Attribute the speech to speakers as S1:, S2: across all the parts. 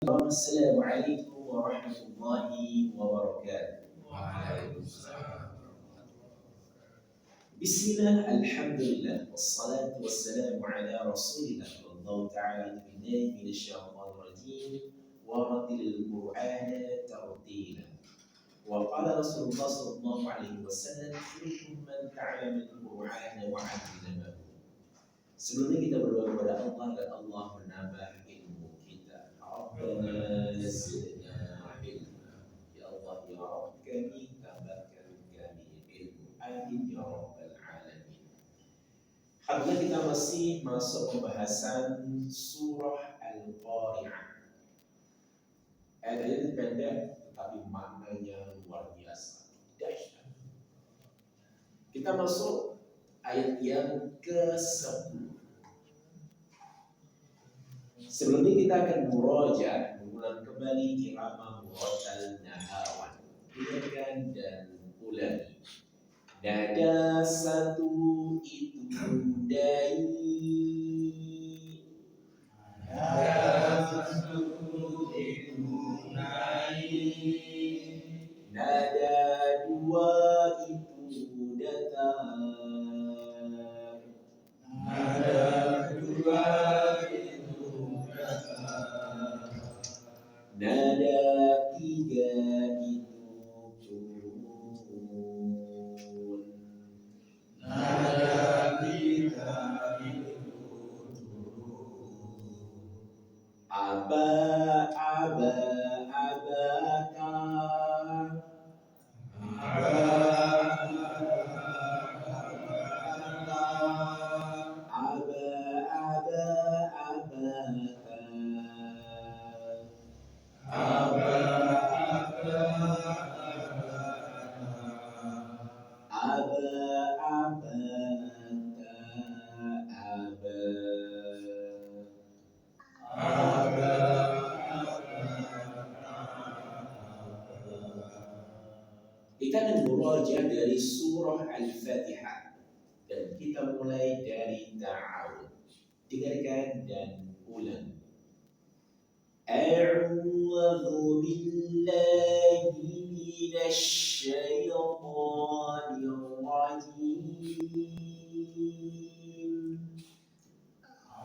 S1: السلام عليكم ورحمة الله وبركاته.
S2: وعليكم السلام.
S1: بسم الله الحمد لله والصلاة والسلام على رسول الله والله تعالى بالله من الشيطان الرجيم ورتل القرآن ترتيلا. وقال رسول الله صلى الله عليه وسلم خيركم من تعلم القرآن وعلمه. Sebelumnya kita berdoa kepada Allah dan Allah menambah ilmu kita. Rabbana zidna ilma. Ya Allah ya Rabb kami tambahkan kami ilmu. Amin ya Rabbal Alamin. Alhamdulillah kita masih masuk pembahasan surah Al-Qari'ah. Ayat ini pendek tetapi maknanya luar biasa. Dahsyat. Kita masuk ayat yang ke-10. Sebelumnya kita akan mengulang kembali irama murattal nahawan. Dengarkan dan ulangi. Nada satu itu dai.
S2: Nada satu itu dai.
S1: Nada dua itu datar.
S2: Nada kedua itu datar.
S1: Nada tiga itu turun.
S2: Nada tiga itu turun.
S1: Aba, aba, abaka. Aba, aba, abaka. Aba, abaka, aba. Kita akan murajaah dari surah Al-Fatihah dan kita mulai dari ta'awud. Dengarkan dan ulang. A'udzu billahi minasy syaithanir rajim.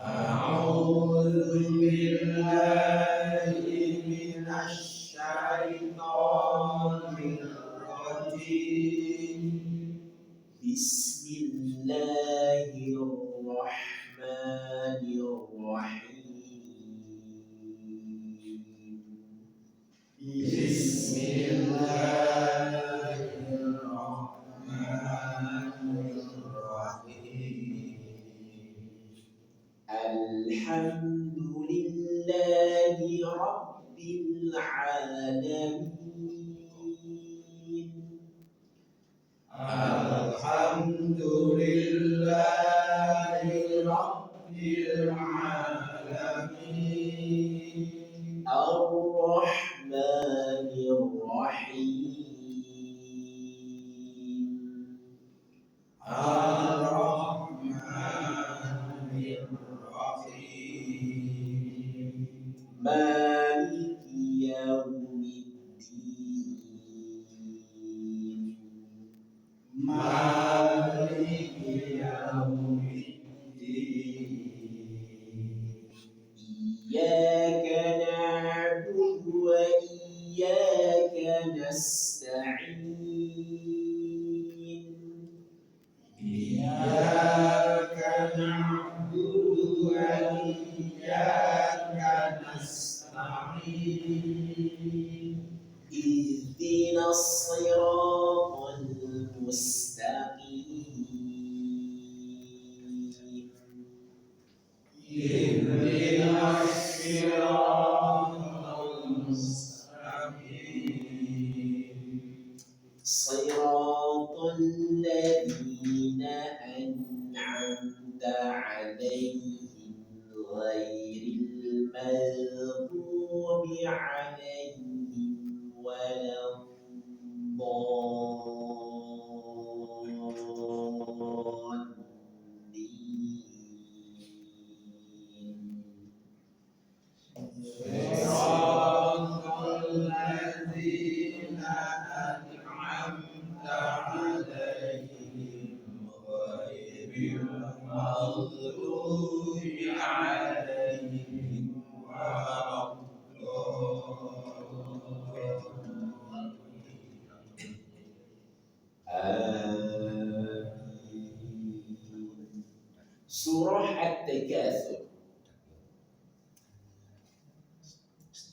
S2: A'udzu billahi minasy syaithanir rajim.
S1: Bismillahirrahmanirrahim. Alhamdulillahi Rabbil Alamin.
S2: Alhamdulillahi Rabbil Alamin.
S1: Ar-Rahmanir Rahim.
S2: Ar-Rahmanir Rahim.
S1: Maliki Yaumiddin.
S2: Maliki Yaumiddin.
S1: Iyyaka na'budu wa iyyaka nasta'in.
S2: Iyyaka na'budu wa iyyaka nasta'in.
S1: Ihdinas siratal mustaqim.
S2: Ihdinas siratal mustaqim.
S1: Siratal ladzina an'amta 'alaihim ghairil maghdubi 'alaihim waladdallin.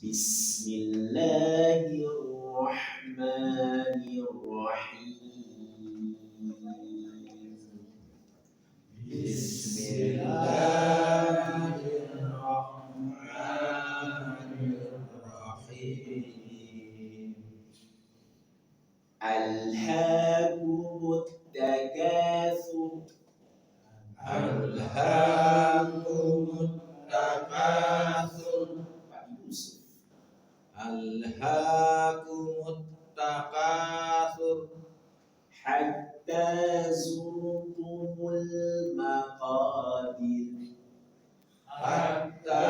S1: Bismillahirrahmanirrahim.
S2: Bismillahirrahmanirrahim.
S1: Alhaakumut takatsur.
S2: Alhaakumut takatsur.
S1: Pak Yusuf.
S2: Alhaakumut takatsur.
S1: Hatta zurtumul maqabir.
S2: Hatta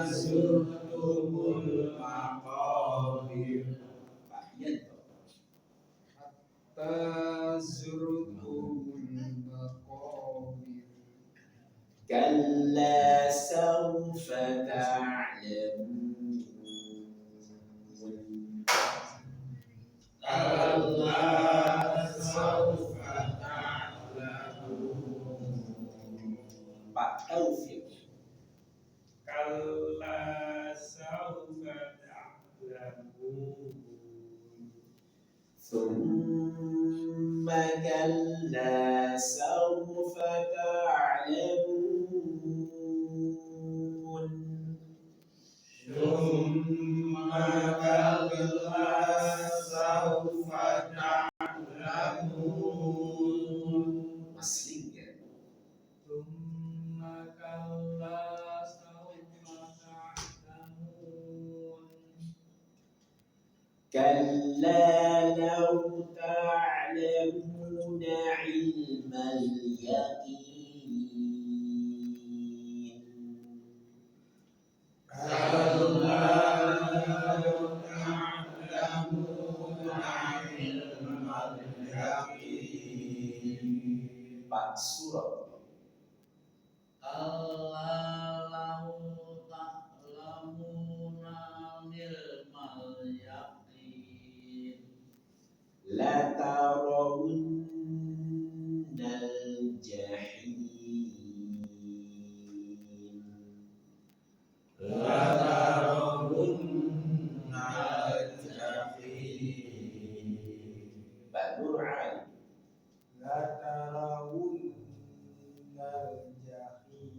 S2: zurtumul maqabir.
S1: Pak Yanto.
S2: Hatta zurtumul maqabir.
S1: Kalla sawfa ta'lamun.
S2: Kalla sawfa ta'lamun.
S1: Pak Taufik.
S2: Kalla sawfa ta'lamun.
S1: Thumma kalla sawfa ta'lamun.
S2: Thumma kalla sawfa ta'lamun.
S1: Masih ya?
S2: Thumma kalla sawfa ta'lamun.
S1: Kalla law ta'lamuna ilmal yaqin.
S2: Kalla law ta'lamuna ilmal yaqin.
S1: Pak Surat.
S2: Kalla law ta'lamuna ilmal yaqin.
S1: La tarawunnal jahim.
S2: La tarawunnal jahim.
S1: Pak Nur Ali.
S2: La tarawunnal jahim.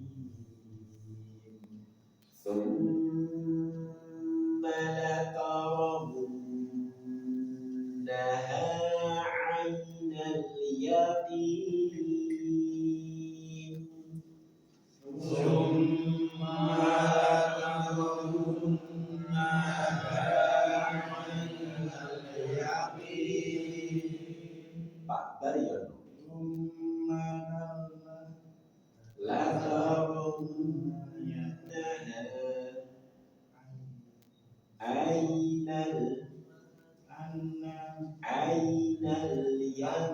S1: Thumma la tarawunnaha 'ainal yaqin.
S2: Summa tarawunnaha 'ainal yaqin.
S1: Pak Baryono.
S2: Summa
S1: La tarawunnaha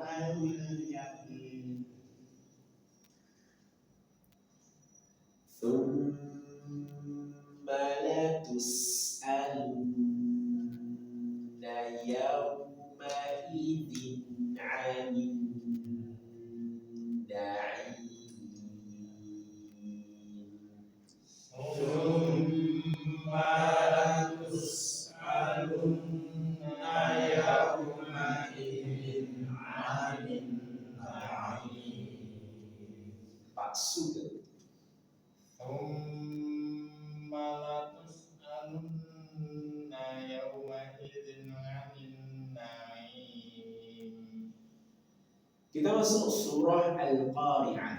S1: 'ainal yaqin. Thumma la tus'alunna yawma idzin 'anin na'im.
S2: Summa tus'alunna yawma idzin 'anil na'im.
S1: Pak Sugeng.
S2: Summa tus'alunna yawma idzin 'anil na'im.
S1: Kita masuk surah Al-Qari'ah.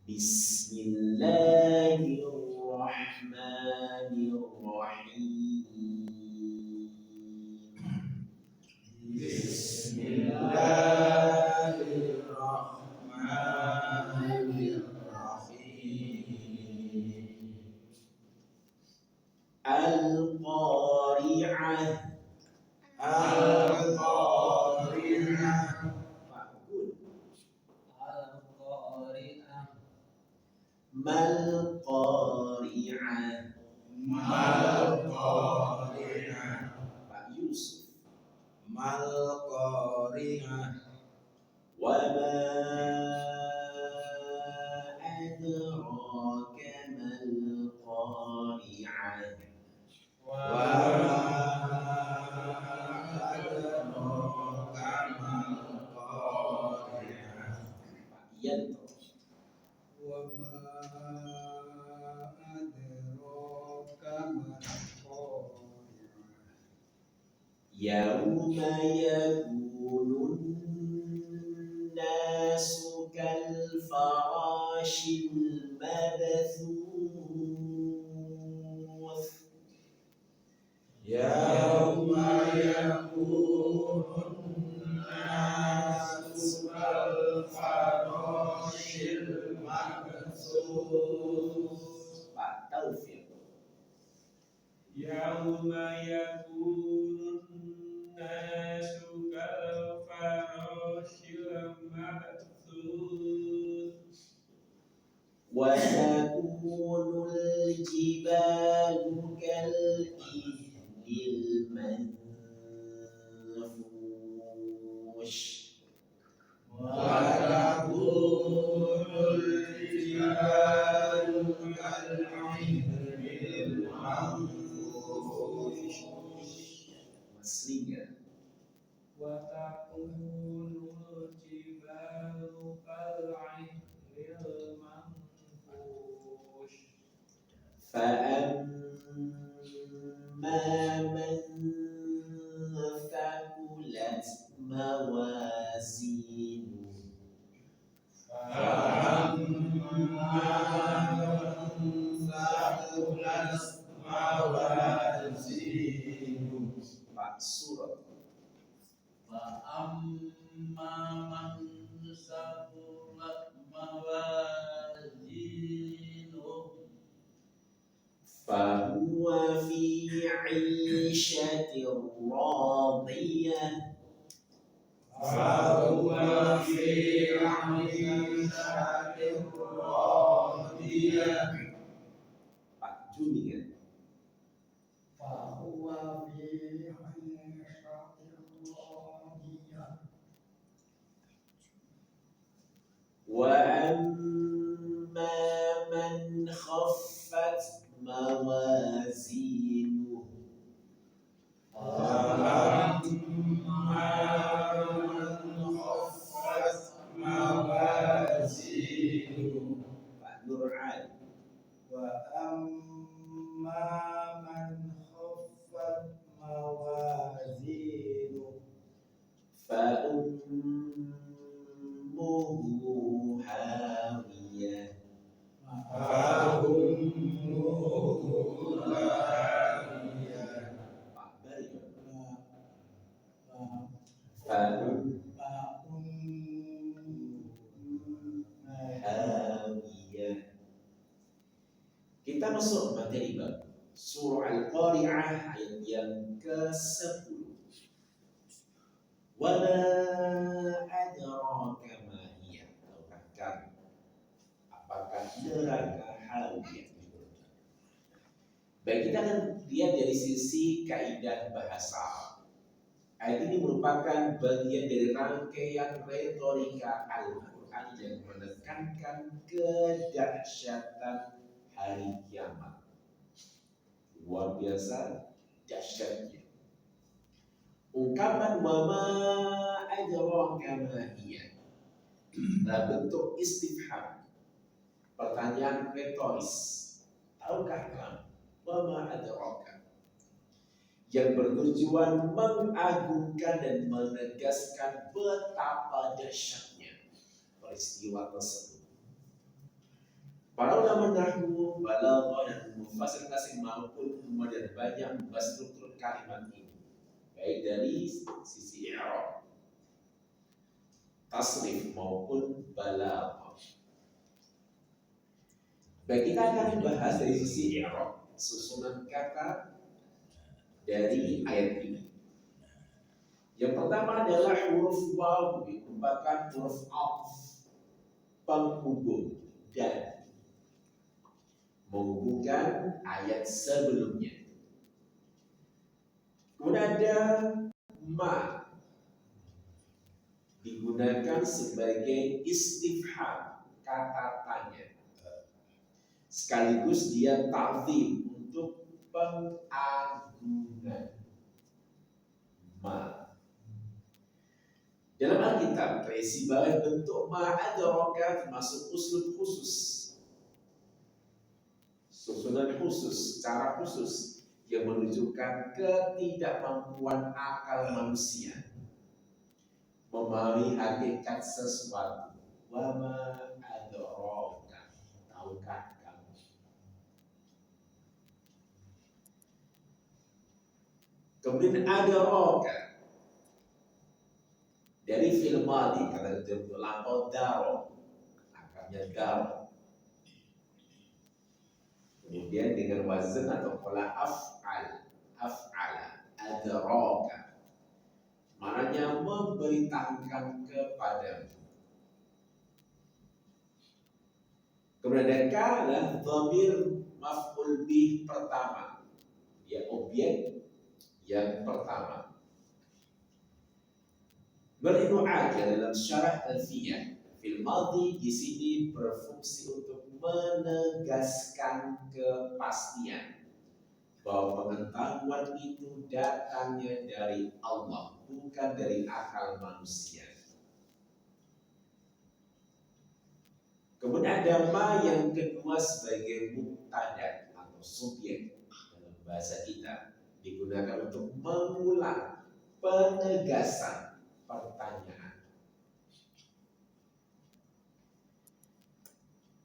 S1: Bismillahirrahmanirrahim.
S2: Bismillahirrahmanirrahim.
S1: Al-Qari'ah.
S2: Al-Qari'ah.
S1: Pak Gun.
S2: Al-Qari'ah.
S1: Mal Qari'ah.
S2: Mal-Qari'ah.
S1: Pak Yusuf.
S2: Mal-Qari'ah.
S1: Wa ma adraka ما القارعة
S2: وما أدراك ما القارعة
S1: ينطق
S2: وما أدراك ما القارعة
S1: يوم يكون الناس كالفراش المبثوث
S2: يوم يكون الناس كالفراش المبثوث
S1: توفيق
S2: يوم يكون الناس كالفراش المبثوث
S1: وتكون الجبال كالإهن المنفوش
S2: وتكون الجبال كالعهن المنفوش
S1: Aslinya
S2: وتكون الجبال كالعهن المنفوش
S1: فأما من ثقلت موازينه
S2: فأما من ثقلت موازينه
S1: Pak Surat
S2: فأما من ثقلت موازينه
S1: فهو في عيشة راضية
S2: فهو في عيشة راضية
S1: Pak Junia
S2: فهو في عيشة راضية
S1: وأما من خفت موازينه
S2: فأما من خفت موازينه
S1: Pak Nur Ali
S2: وأما من خفت موازينه
S1: فأمه هاوية
S2: فأمه هاوية
S1: Pak Baryo hawiyah. Kita masuk materi bab surah Al-Qari'ah ayat yang ke-10. Wa ma adraka ma hiya. Tahukah kamu apakah neraka hawiyah? Baik, kita akan lihat dari sisi kaidah bahasa Arab. Ayat ini merupakan bagian dari rangkaian retorika Al-Quran yang menekankan kedahsyatan hari kiamat. Luar biasa dahsyatnya. Ungkapan wama adraka ma hiya bentuk istifham, pertanyaan retoris. Tahukah kamu wama adraka, yang bertujuan mengagungkan dan menegaskan betapa dahsyatnya peristiwa tersebut. Para ulama nahwu, balaghah dan mufassir tasrif maupun kemudian banyak membahas struktur kalimat ini, baik dari sisi i'rab, tasrif maupun balaghah. Baik, kita akan bahas dari sisi i'rab, susunan kata dari ayat ini. Yang pertama adalah huruf waw, merupakan huruf atf, penghubung dan menghubungkan ayat sebelumnya. Kemudian ada ma, digunakan sebagai istifham, kata tanya. sekaligus dia ta'zim untuk pengagungan. Ma. Dalam Alkitab terisi sebagai bentuk ma adraka termasuk uslub khusus, susunan khusus, cara khusus yang menunjukkan ketidakmampuan akal manusia memahami hakikat sesuatu. Wa ma adraka, tahukah kamu? Kemudian adraka dari fi'il madhi, kata itu lampau daro, akarnya daro. Kemudian dengan wazan atau pola af'ala, adraka, maknanya memberitahukan kepadamu. Kemudian adalah dhamir maf'ul bih pertama, ya objek yang pertama. Ibnu Aqil dalam syarah Alfiyah fil madhi di sini berfungsi untuk menegaskan kepastian bahwa pengetahuan itu datangnya dari Allah, bukan dari akal manusia. Kemudian ada ma yang kedua sebagai mubtada atau subjek dalam bahasa kita, digunakan untuk mengulang penegasan pertanyaan.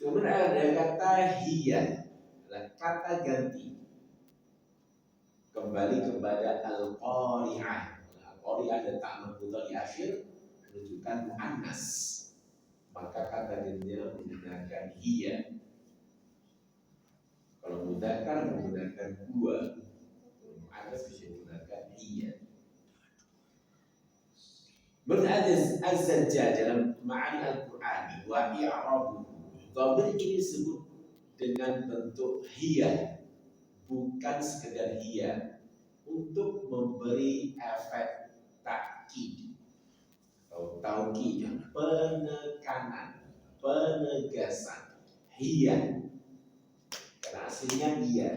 S1: Kemudian ada kata hiya, kata ganti, kembali kepada al-qari'ah. Al-qari'ah ada tak menggunakan di akhir menunjukkan muannas, maka kata gantinya menggunakan hiya. Kalau mudzakkar menggunakan dua, muannas bisa menggunakan hiya. Berada az-Zajjaj dalam Ma'ani Al-Qur'ani wa i'rabu. Dhamir ini disebut dengan bentuk hiya, bukan sekedar hiya, untuk memberi efek takkid atau taukid, penekanan, penegasan. Hiya, karena aslinya hiya,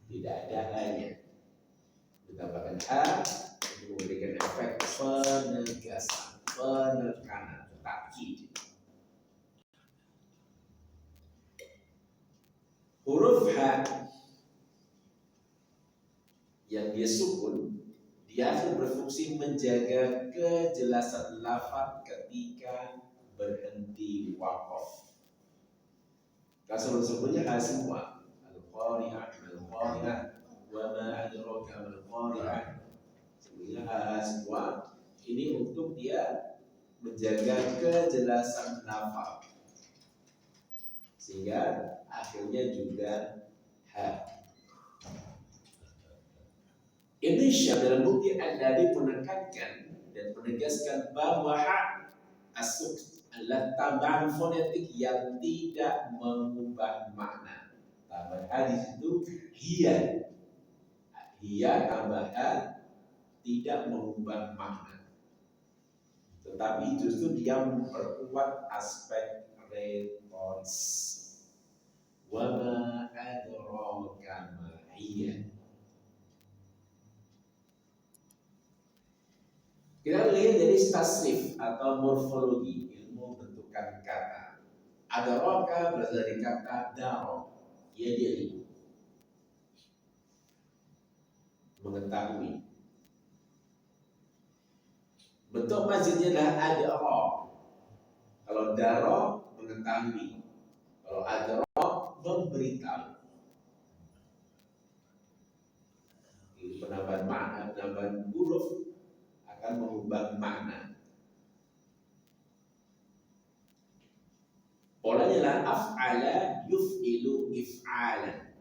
S1: tidak ada hanya, ditambahkan ha untuk memberikan efek penegasan, penekanan, takkid. Huruf ha yang dia sukun, dia akan berfungsi menjaga kejelasan lafaz ketika berhenti waqaf. Kalau sebelumnya ha semua, al-qari'ah, al-qari'ah, wa ma adraka mal-qari'ah. Sebelumnya ha semua. Ini untuk dia menjaga kejelasan lafaz, sehingga akhirnya juga ha. Ibn Syam dalam bukti Al-Dari menekankan dan menegaskan bahwa ha as-sukt adalah tambahan fonetik yang tidak mengubah makna. Tambahan di situ hiya, tambahan tidak mengubah makna, tetapi justru dia memperkuat aspek retoris. Wa ma adraka ma hiya. Kita lihat dari tasrif atau morfologi, ilmu bentukan kata. Adraka berasal dari kata daro, yadiri, mengetahui. Bentuk mazidnya adalah adra. Kalau daro mengetahui, kalau adra memberitahu. Ini penambahan makna, penambahan huruf akan mengubah makna. Polanya adalah af'ala yuf'ilu if'alan.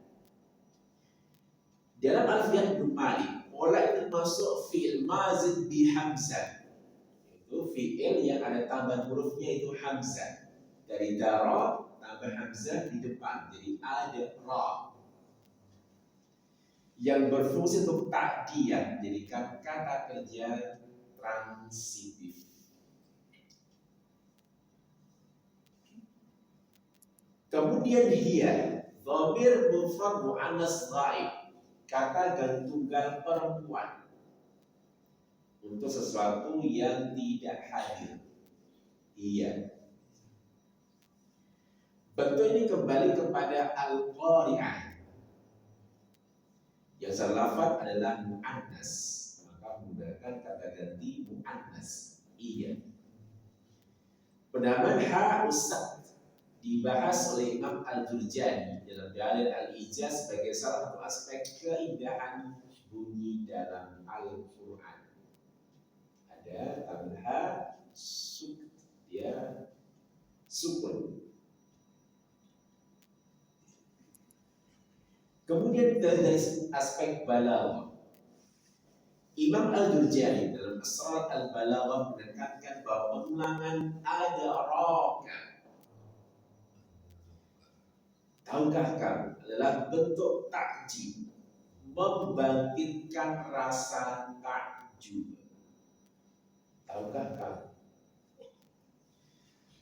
S1: Dalam Alfiyah Ibnu Malik, pola itu masuk fi'il mazid bi hamzah. Itu fi'il yang ada tambahan hurufnya itu hamzah. Dari dara tambah hamzah di depan, jadi ada ra. Yang berfungsi untuk ta'diyah, jadi kata kerja transitif. Kemudian hiya, dhamir mufrad muannas ghaib, kata gantungan perempuan untuk sesuatu yang tidak hadir. Hiya. Bentuk ini kembali kepada al-qari'ah. Yang salafat adalah muannas, maka menggunakan kata ganti muannas. Iya. Penamaan ha ustad dibahas oleh Imam Al-Jurjani dalam dalil Al-Ijaz sebagai salah satu aspek keindahan bunyi dalam Al-Quran. Ada tamha sukun. Kemudian dari aspek balaghah, Imam Al-Jurjani dalam Asrar Al-Balaghah menekankan bahwa pengulangan adraka, tahukah kamu, adalah bentuk takjib, membangkitkan rasa takjub. Tahukah kamu?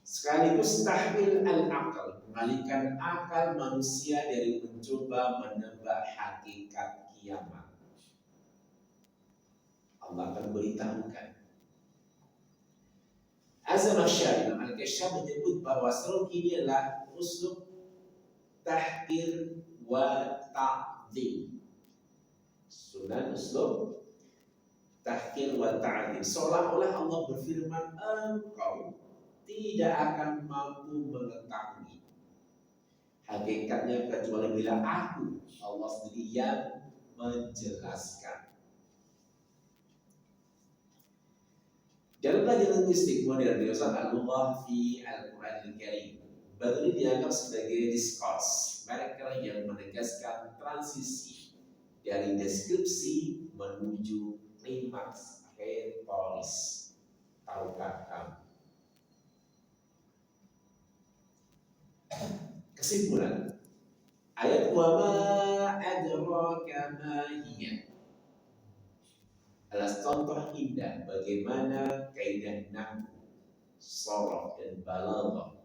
S1: Sekaligus tahwil al-aql, mengalihkan akal manusia dari mencoba menebak hakikat kiamat. Allah akan beritahukan. Az-Zamakhsyari dalam Al-Kasyaf menyebut bahwa suluk ini adalah uslub tahqir wa ta'dhim. Sunan uslub tahqir wa ta'dhim. Seolah-olah Allah berfirman, engkau tidak akan mampu mengetahui hakikatnya kecuali bila aku, Allah sendiri, yang menjelaskan. Dalam pelajaran linguistik modern di al-lughah fi Al-Quran Al-Karim, batu ini dianggap sebagai discourse, mereka yang menegaskan transisi dari deskripsi menuju klimaks retoris. Tahukah kamu? Kesimpulan ayat wa ma adraka ma hiya adalah contoh indah bagaimana kaidah nahwu, sharaf dan balaghah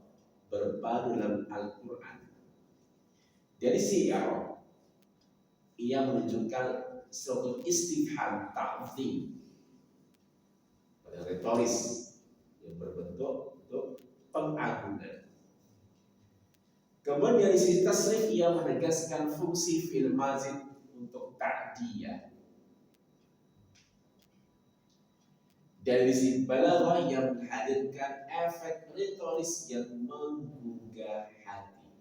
S1: berpadu dalam Al-Quran. Dari si Arab, ia menunjukkan suatu istifham ta'zim pada retoris yang berbentuk untuk pengagungan. Kemudian dari sisi tasrif, ia menegaskan fungsi fi'il mazid untuk ta'diyah. Dari sisi balaghah yang menghadirkan efek retoris yang menggugah hati.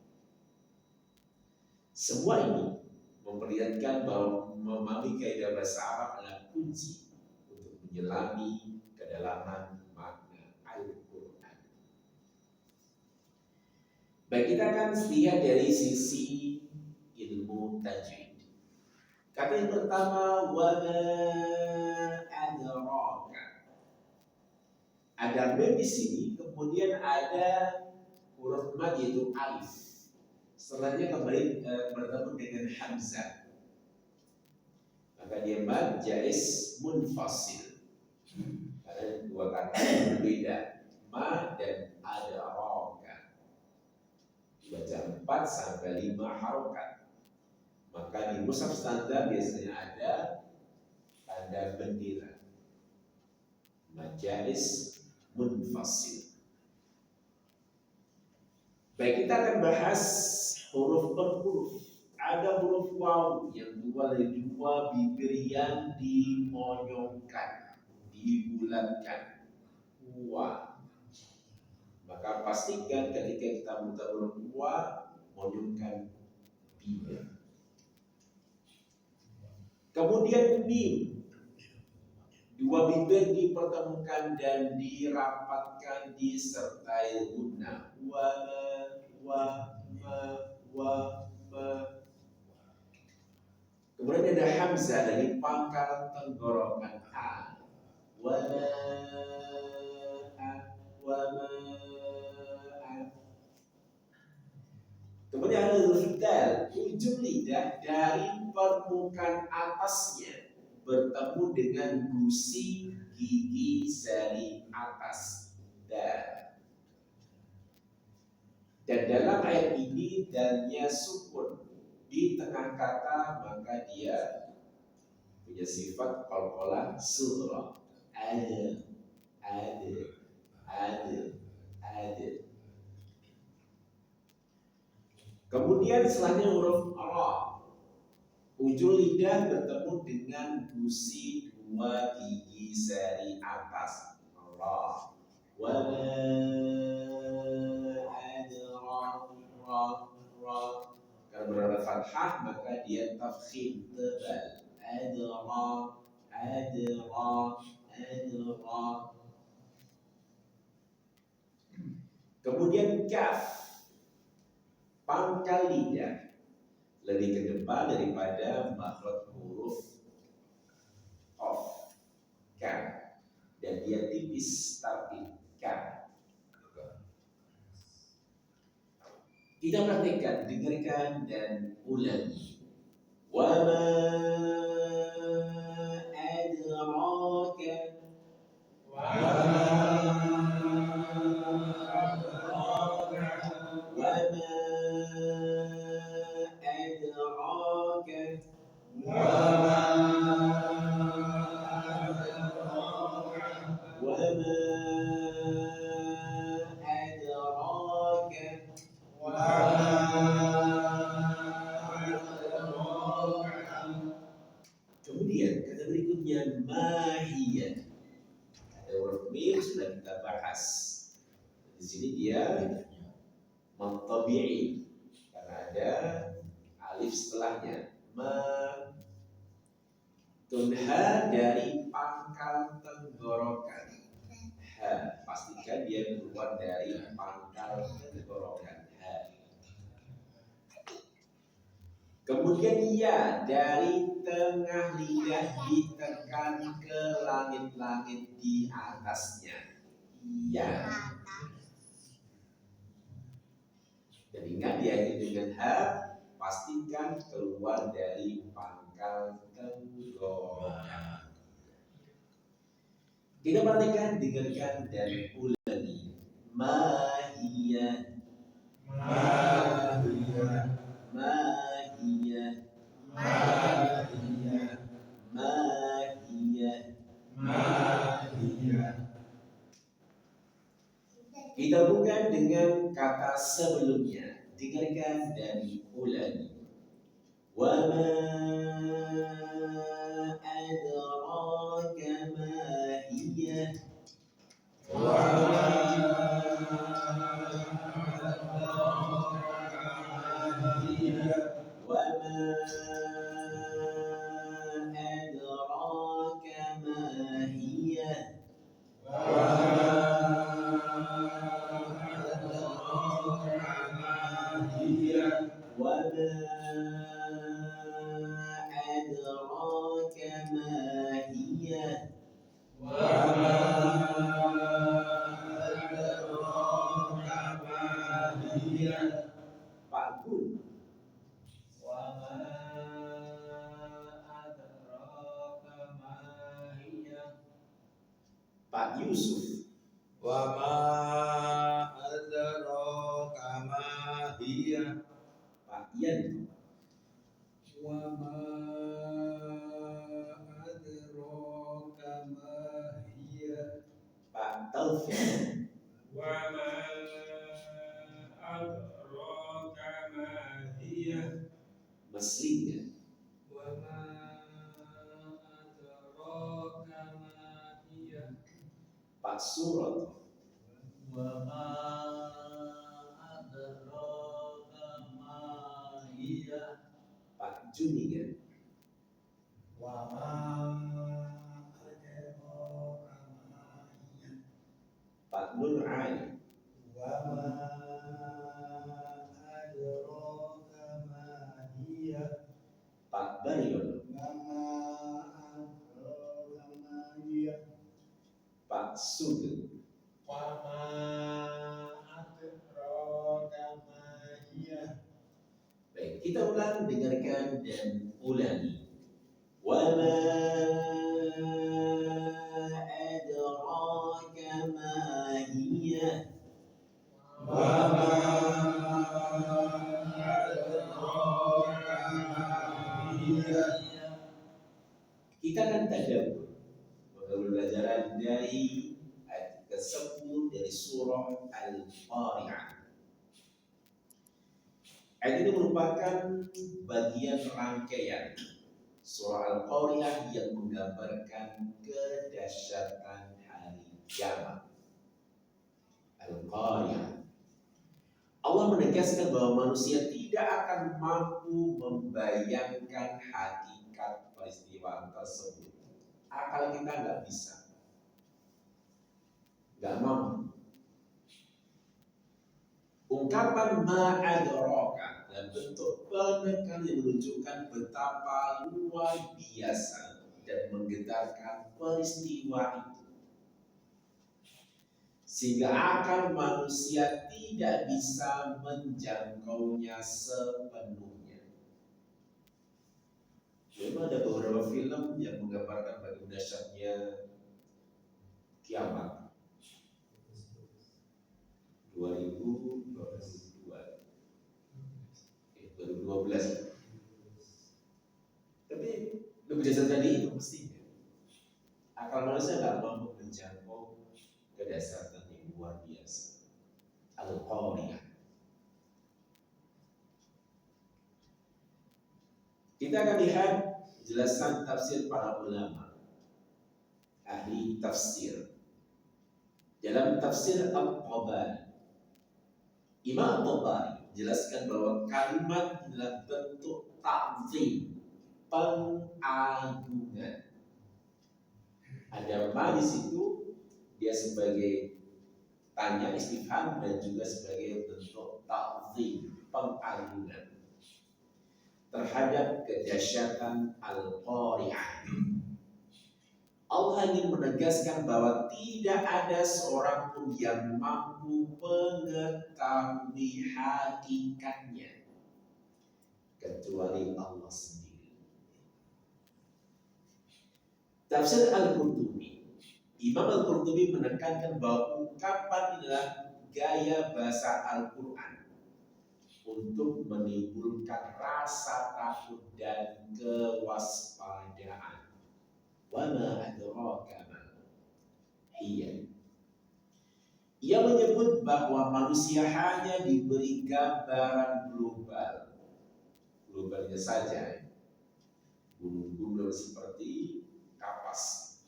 S1: Semua ini memperlihatkan bahwa memahami kaidah bahasa Arab adalah kunci untuk menyelami kedalaman makna Al-Quran. Baik, kita akan lihat dari sisi ilmu tajwid. Kata yang pertama, wa ma adraka. Ada mem di sini, kemudian ada huruf mad yaitu alif. Setelahnya kembali bertemu dengan hamzah. Maka dia mad jaiz munfasil. Karena dua kata yang berbeda, ma dan adraka. Baca 4 sampai 5 harokat. Maka di mushaf standar biasanya ada tanda bendera majalis munfasil. Baik, kita akan bahas huruf per huruf. Ada huruf waw yang dua dari dua bibir yang dimonyongkan, dibulatkan. Wa. Maka pastikan ketika kita minta huruf wa, monyongkan bibir. Kemudian mim, dua bibir dipertemukan dan dirapatkan disertai guna. Wa ma. Kemudian ada hamzah dari pangkal tenggorokan a. Wa ma. Kemudian ada huruf dal, ujung lidah dari permukaan atasnya bertemu dengan gusi gigi seri atas dal. Dan dalam ayat ini dalnya sukun di tengah kata, maka dia punya sifat qalqalah sughra. Ada, ada, ada. Kemudian setelahnya huruf ra. Ujung lidah bertemu dengan gusi dua gigi seri atas. Ra. Wa ma adra ra. Kalau berada fathah maka dia tafkhim tebal. Adra, adra. Kemudian kaf, pangkal lidah lebih ke depan daripada makhraj huruf qaf, kaf, dan dia tipis tapi kaf. Kita perhatikan, dengarkan dan ulangi. Wa ma adraka. Kemudian kata berikutnya mahiyah. Ada huruf mim sudah kita bahas. Di sini dia mentabi'i karena ada alif setelahnya. Ma tunha dari pangkal tenggorokan. Ha, pastikan dia keluar dari pangkal tenggorokan. Ha. Kemudian ya, dari tengah lidah ditekan ke langit-langit di atasnya. Ya. Dan ingat diakhiri dengan ha, pastikan keluar dari pangkal tenggorokan. Kita perhatikan, dengarkan dan ulangi. Mahiyah, mahiyah, mahiyah, mahiyah, mahiyah, mahiyah. Kita bukan dengan kata sebelumnya. Dengarkan dan ulangi. Wa ma adraka ma hiya. Wa ma adraka ma hiya. Wa ma adraka ma hiya. Pak Gun. Wa ma adraka ma hiya. Pak Yusuf. Wa ma adraka ma hiya. Pak Yan. Wa ma adraka ma hiya. Pak Taufik. Wa ma adraka ma hiya. Meslingnya. Wa ma adraka ma hiya. Pak Surat. Wa ma adraka ma hiya. Pak Juningan. Wa ma adraka ma hiya. Pak Nur Ali. Wa ma adraka ma hiya. Pak Baryon. Wa ma adraka ma hiya. Pak Sugeng. Wa ma adraka ma hiya. Baik, kita ulang, dengarkan dan ulangi. Wa ma adraka ma hiya. Wa ma Kita kan tadabbur mengambil pelajaran dari ayat ke-10 dari surah Al-Qari'ah. Ayat ini merupakan bagian rangkaian surah Al-Qari'ah yang menggambarkan kedahsyatan hari kiamat. Al-Qari'ah. Allah menegaskan bahwa manusia tidak akan mampu membayangkan hakikat peristiwa tersebut. Akal kita nggak bisa, nggak mampu. Ungkapan ma'adraka dan bentuk penekanan yang menunjukkan betapa luar biasa dan menggetarkan peristiwa itu, sehingga akal manusia tidak bisa menjangkaunya sepenuhnya. Memang ada beberapa film yang menggambarkan bagaimana dahsyatnya kiamat. 2012. Tapi lebih dasar dari itu mestinya. Akal manusia nggak mampu menjangkau kedasarkan yang luar biasa. Al-Qari'ah. Kita akan lihat penjelasan tafsir para ulama, ahli tafsir. Dalam tafsir Al-Tabari, Imam Tabari menjelaskan bahwa kalimat adalah bentuk ta'zim, pengagungan. Ada ma di situ, dia sebagai tanya istifham dan juga sebagai bentuk ta'zim, pengagungan terhadap kedahsyatan Al-Qari'ah. Allah ingin menegaskan bahwa tidak ada seorang pun yang mampu mengetahui hakikatnya kecuali Allah sendiri. Tafsir Al-Qurtubi, Imam Al-Qurtubi menekankan bahwa ungkapan adalah gaya bahasa Al-Quran untuk menimbulkan rasa takut dan kewaspadaan. Wa ma adraka ma hiya. Ia menyebut bahwa manusia hanya diberi gambaran global. Globalnya saja. Gunung-gunung seperti kapas.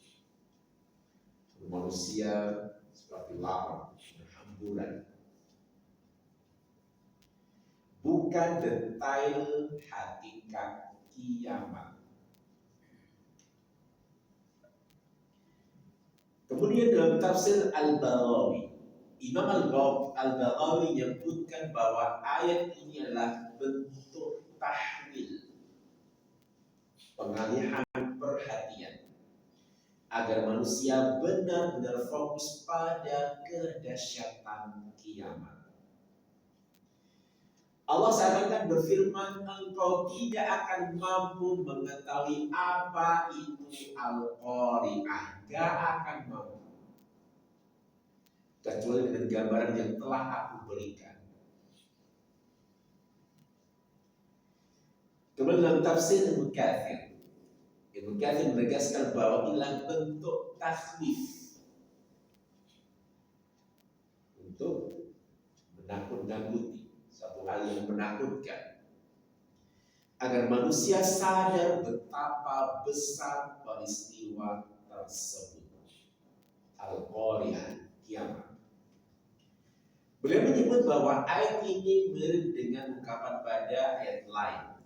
S1: Manusia seperti laut berhamburan. Bukan detail hakikat kiamat. Kemudian dalam tafsir Al-Baghawi, Imam Al-Baghawi menyebutkan bahwa ayat ini adalah bentuk tahwil, pengalihan perhatian, agar manusia benar-benar fokus pada kedahsyatan kiamat. Allah seakan berfirman, engkau tidak akan mampu mengetahui apa itu Al-Qari'ah. Gak akan mampu. Kecuali dengan gambaran yang telah aku berikan. Kemudian dalam tafsir Ibnu Katsir, Ibnu Katsir menegaskan bahwa inilah bentuk takhwif untuk menakut-nakuti, satu hal yang menakutkan, agar manusia sadar betapa besar peristiwa tersebut. Al-Qari'ah, kiamat. Beliau menyebut bahwa ayat ini mirip dengan ungkapan pada ayat lain,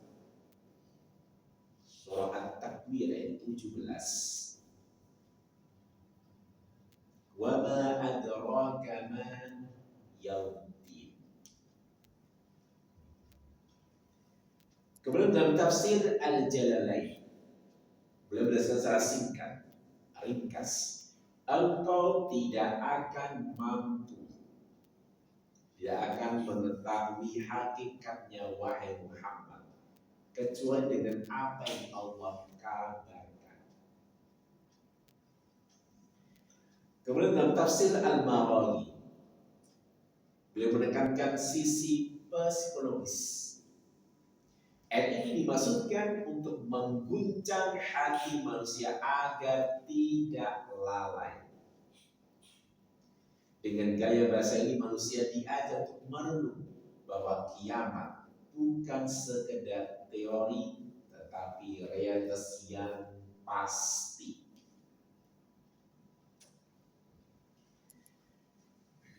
S1: surah At-Takwir ayat 17. Wa ma adraka ma yaumiddin. Kemudian dalam tafsir Al-Jalalain, beliau menjelaskan secara singkat, ringkas, engkau tidak akan mampu, tidak akan mengetahui hakikatnya wahai Muhammad kecuali dengan apa yang Allah kabarkan. Kemudian dalam tafsir Al-Maraghi, beliau menekankan sisi psikologis. Ayat ini ini dimaksudkan untuk mengguncang hati manusia agar tidak lalai. Dengan gaya bahasa ini manusia diajak untuk merenung bahwa kiamat bukan sekedar teori tetapi realitas yang pasti.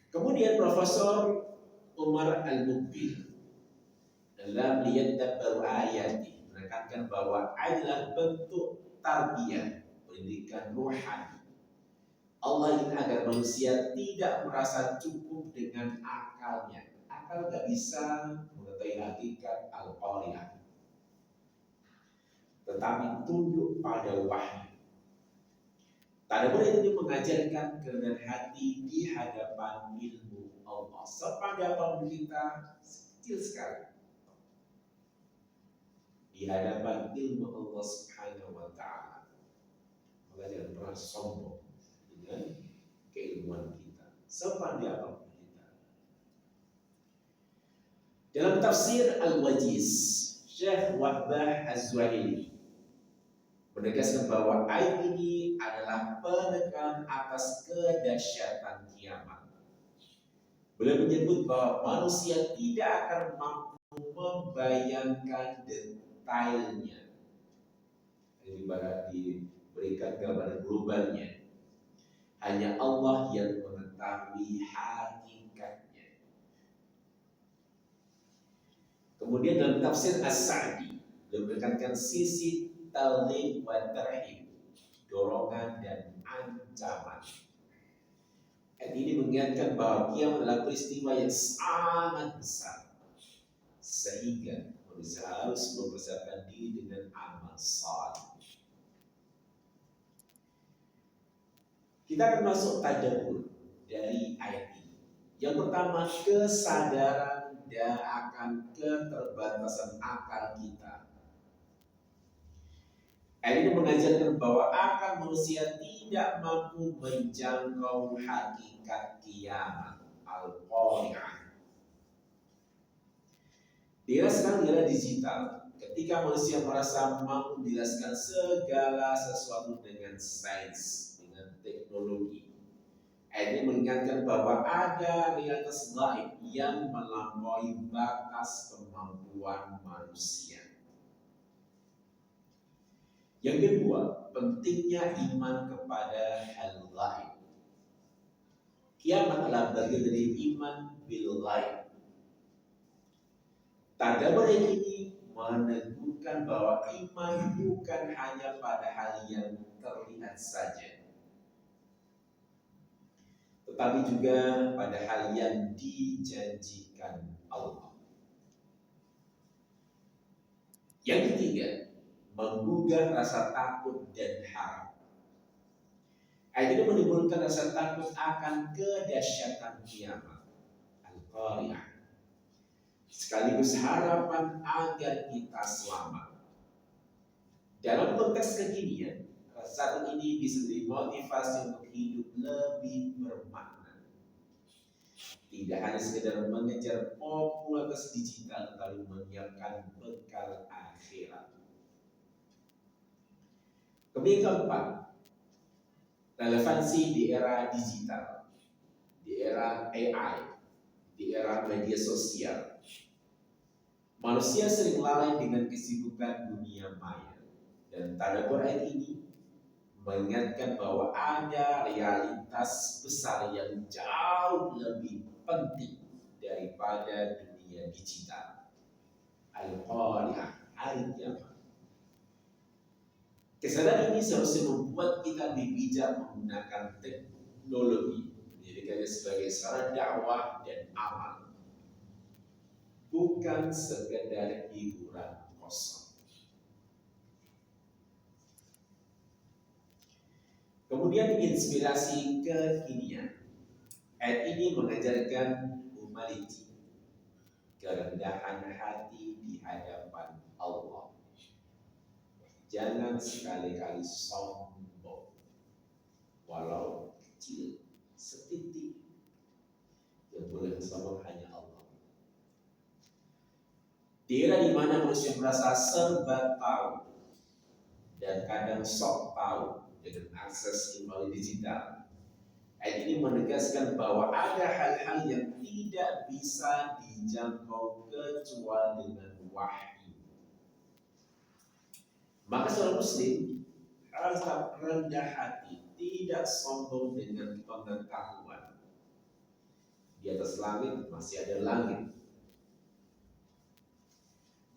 S1: Kemudian Profesor Umar Al-Mukbil dalam Liyadabbaru Ayati menekankan bahwa adalah bentuk tarbiyah, pendidikan ruhani. Allah ingin agar manusia tidak merasa cukup dengan akalnya. Akal gak bisa mengetahui hakikat al-qari'ah, tetapi tunduk pada wahyu. Tadabbur itu mengajarkan kerendahan hati di hadapan ilmu Allah. Sepadapun kita kecil sekali di hadapan ilmu Allah Subhanahu wa Ta'ala, maka jangan pernah sombong dengan keilmuan kita, sepandai apapun kita. Dalam tafsir Al-Wajiz, Syekh Wahbah Az-Zuhaili menegaskan bahwa ayat ini adalah penekanan atas kedahsyatan kiamat. Beliau menyebut bahwa manusia tidak akan mampu membayangkan detailnya. Ini ibarat diberikan gambaran globalnya. Hanya Allah yang mengetahui hakikatnya. Kemudian dalam tafsir As-Sa'di, beliau menekankan sisi talib wa tarhib, dorongan dan ancaman. Ayat ini mengingatkan bahwa kiamat adalah peristiwa yang sangat besar, sehingga manusia harus mempersiapkan diri dengan amal saleh. Kita akan masuk tadabbur dari ayat ini. Yang pertama, kesadaran dan akan keterbatasan akal kita. Ayat ini mengajarkan bahwa akal manusia tidak mampu menjangkau hakikat kiamat al-qari'ah. Di era sekarang, di era digital, ketika manusia merasa mampu menjelaskan segala sesuatu dengan sains, dengan teknologi, ayat ini mengingatkan bahwa ada realitas gaib yang melampaui batas kemampuan manusia. Yang kedua, pentingnya iman kepada hal gaib. Kiamat adalah bagian dari iman bil gaib. Tadabbur ini meneguhkan bahwa iman bukan hanya pada hal yang terlihat saja, tetapi juga pada hal yang dijanjikan Allah. Yang ketiga, menggugah rasa takut dan harap. Ayat ini menimbulkan rasa takut akan kedahsyatan kiamat al-qari'ah, sekaligus harapan agar kita selamat. Dalam konteks kekinian, rasa takut ini bisa menjadi motivasi untuk hidup lebih bermakna. Tidak hanya sekedar mengejar popularitas digital, tetapi menyiapkan bekal akhirat. Kemudian keempat, relevansi di era digital, di era AI, di era media sosial. Manusia sering lalai dengan kesibukan dunia maya, dan tadabbur ayat ini mengingatkan bahwa ada realitas besar yang jauh lebih penting daripada dunia digital. Al-Qari'ah, hari kiamat. Kesadaran ini seharusnya membuat kita lebih bijak menggunakan teknologi, menjadikannya sebagai sarana dakwah dan amal, bukan sekedar hiburan kosong. Kemudian inspirasi kekinian. Ayat ini mengajarkan humility, kerendahan hati di hadapan Allah. Jangan sekali-kali sombong, walau kecil, setitik. Yang boleh sombong hanya Allah. Di era di mana manusia merasa serba tahu dan kadang sok tahu dengan akses informasi digital. Ayat ini menegaskan bahwa ada hal-hal yang tidak bisa dijangkau kecuali dengan wahyu. Maka seorang muslim harus tetap rendah hati, tidak sombong dengan pengetahuan. Di atas langit masih ada langit.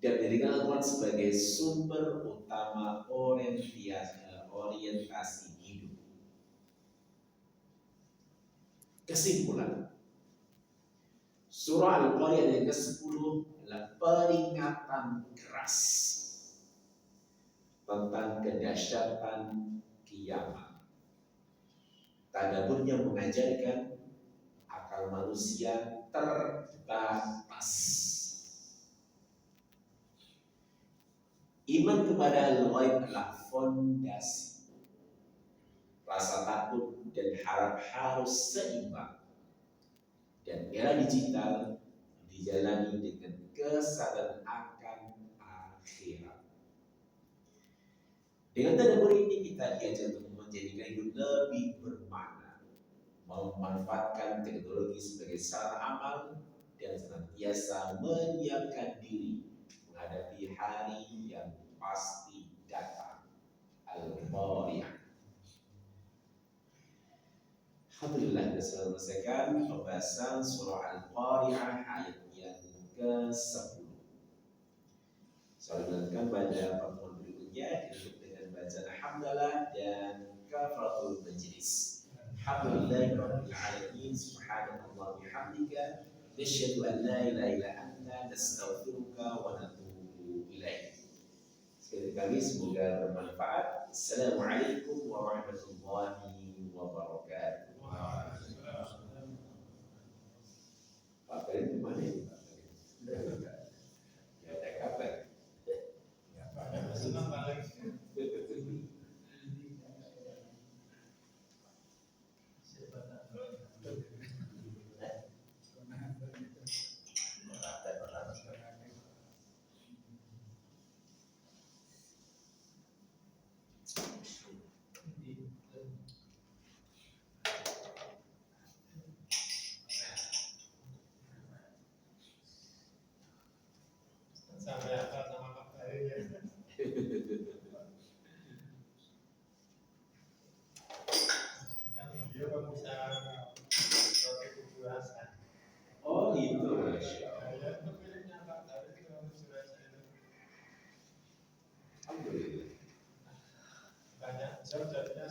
S1: Dan menjadikan Al-Quran sebagai sumber utama orientasi hidup. Kesimpulan, surah Al-Qariyah yang ke-10 adalah peringatan keras tentang kedahsyatan kiamat. Tadaburnya mengajarkan akal manusia terbatas. Iman kepada al-ghaib adalah fondasi. Rasa takut dan harap harus seimbang. Dan era digital dijalani dengan kesadaran akan akhirat. Dengan tadabbur ini kita diajar untuk menjadikan hidup lebih bermakna, memanfaatkan teknologi sebagai sarana amal dan senantiasa menyiapkan diri menghadapi hari yang pasti datang. Al-Qariyah. Alhamdulillah, kita selesaikan pembahasan surah Al-Qariyah ayat yang ke-10. Saya lanjutkan pada pertemuan berikutnya dengan bacaan hamdalah dan kafaratul majlis. Alhamdulillahirabbil alamin, subhanallahi bihamdika, nasyhadu an la ilaha illa anta, nastaghfiruka wa natubu ilaik. Sekali lagi semoga bermanfaat. Assalamualaikum warahmatullahi wabarakatuh. Pak Karim di mana ini? Pak Karim? Ya, ada kabar.
S2: Ya, Pak. Senang balik. Sampai apa sama Pak Karim ya? Kan dia pengusaha roti kubuasan.
S1: Oh gitu, Masya Allah.
S2: Ya, pemiliknya Pak Karim itu kubuasan itu.
S1: Alhamdulillah.
S2: Banyak jam-jamnya